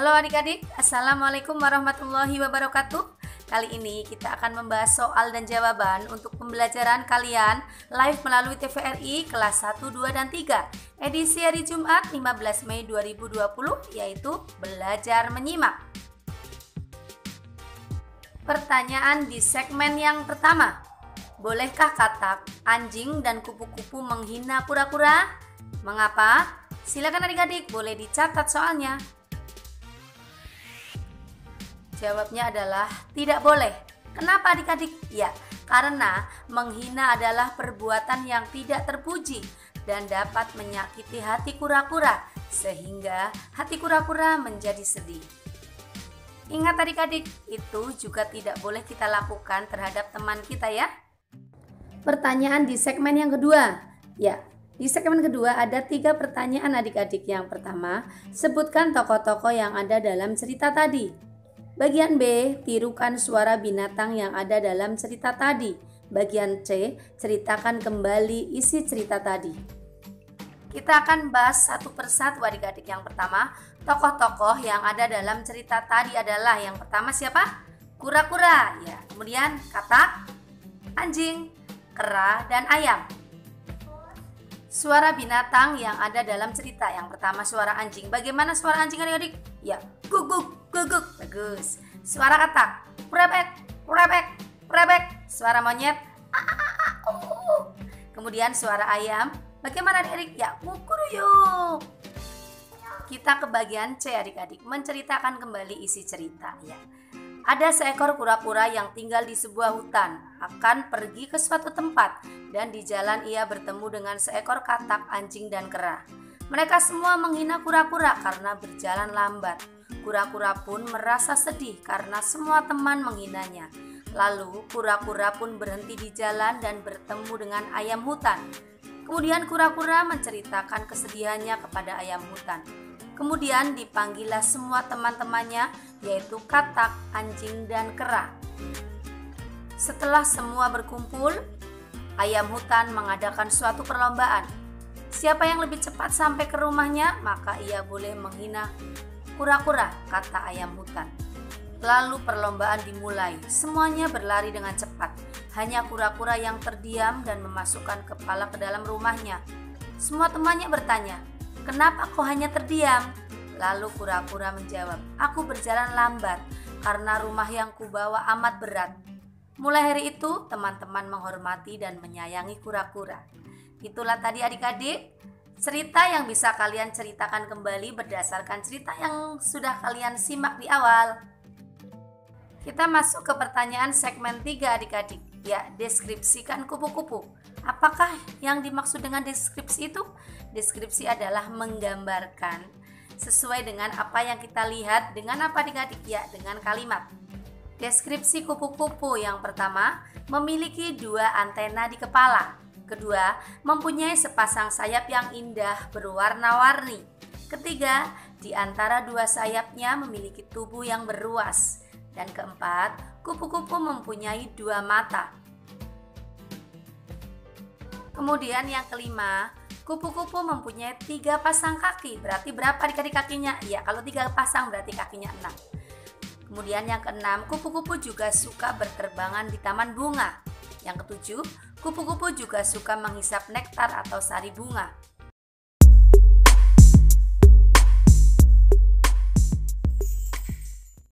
Halo adik-adik, Assalamualaikum warahmatullahi wabarakatuh. Kali ini kita akan membahas soal dan jawaban untuk pembelajaran kalian live melalui TVRI kelas 1, 2, dan 3 edisi hari Jumat 15 Mei 2020, yaitu belajar menyimak. Pertanyaan di segmen yang pertama. Bolehkah katak, anjing, dan kupu-kupu menghina kura-kura? Mengapa? Silakan adik-adik, boleh dicatat soalnya. Jawabnya adalah tidak boleh. Kenapa adik-adik? Ya, karena menghina adalah perbuatan yang tidak terpuji dan dapat menyakiti hati kura-kura, sehingga hati kura-kura menjadi sedih. Ingat adik-adik, itu juga tidak boleh kita lakukan terhadap teman kita ya. Pertanyaan di segmen yang kedua. Ya, di segmen kedua ada 3 pertanyaan adik-adik. Yang pertama, sebutkan tokoh-tokoh yang ada dalam cerita tadi. Bagian B, tirukan suara binatang yang ada dalam cerita tadi. Bagian C, ceritakan kembali isi cerita tadi. Kita akan bahas satu persatu adik-adik. Yang pertama, tokoh-tokoh yang ada dalam cerita tadi adalah yang pertama siapa? Kura-kura. Ya, kemudian katak, anjing, kera, dan ayam. Suara binatang yang ada dalam cerita. Yang pertama suara anjing. Bagaimana suara anjing adik-adik? Ya, guguk, guguk. Bagus. Suara katak. Kurebek, kurebek, kurebek. Suara monyet. Kemudian suara ayam. Bagaimana adik-adik? Ya, kukuruyuk. Kita ke bagian C adik-adik. Menceritakan kembali isi cerita. Ya. Ada seekor kura-kura yang tinggal di sebuah hutan, akan pergi ke suatu tempat, dan di jalan ia bertemu dengan seekor katak, anjing, dan kera. Mereka semua menghina kura-kura karena berjalan lambat. Kura-kura pun merasa sedih karena semua teman menghinanya. Lalu kura-kura pun berhenti di jalan dan bertemu dengan ayam hutan. Kemudian kura-kura menceritakan kesedihannya kepada ayam hutan. Kemudian dipanggillah semua teman-temannya, yaitu katak, anjing, dan kera. Setelah semua berkumpul, ayam hutan mengadakan suatu perlombaan. Siapa yang lebih cepat sampai ke rumahnya, maka ia boleh menghina kura-kura, kata ayam hutan. Lalu perlombaan dimulai. Semuanya berlari dengan cepat. Hanya kura-kura yang terdiam dan memasukkan kepala ke dalam rumahnya. Semua temannya bertanya, "Kenapa kau hanya terdiam?" Lalu kura-kura menjawab, "Aku berjalan lambat karena rumah yang kubawa amat berat." Mulai hari itu, teman-teman menghormati dan menyayangi kura-kura. Itulah tadi adik-adik, cerita yang bisa kalian ceritakan kembali berdasarkan cerita yang sudah kalian simak di awal. Kita masuk ke pertanyaan segmen 3 adik-adik. Ya, deskripsikan kupu-kupu. Apakah yang dimaksud dengan deskripsi itu? Deskripsi adalah menggambarkan sesuai dengan apa yang kita lihat. Dengan apa adik-adik? Ya, dengan kalimat. Deskripsi kupu-kupu yang pertama, memiliki 2 antena di kepala. Kedua, mempunyai sepasang sayap yang indah berwarna-warni. Ketiga, di antara 2 sayapnya memiliki tubuh yang berruas. Dan keempat, kupu-kupu mempunyai 2 mata. Kemudian yang kelima, kupu-kupu mempunyai 3 pasang kaki. Berarti berapa adik-adik kakinya? Ya, kalau 3 pasang berarti kakinya 6. Kemudian yang keenam, kupu-kupu juga suka berterbangan di taman bunga. Yang ketujuh, kupu-kupu juga suka menghisap nektar atau sari bunga.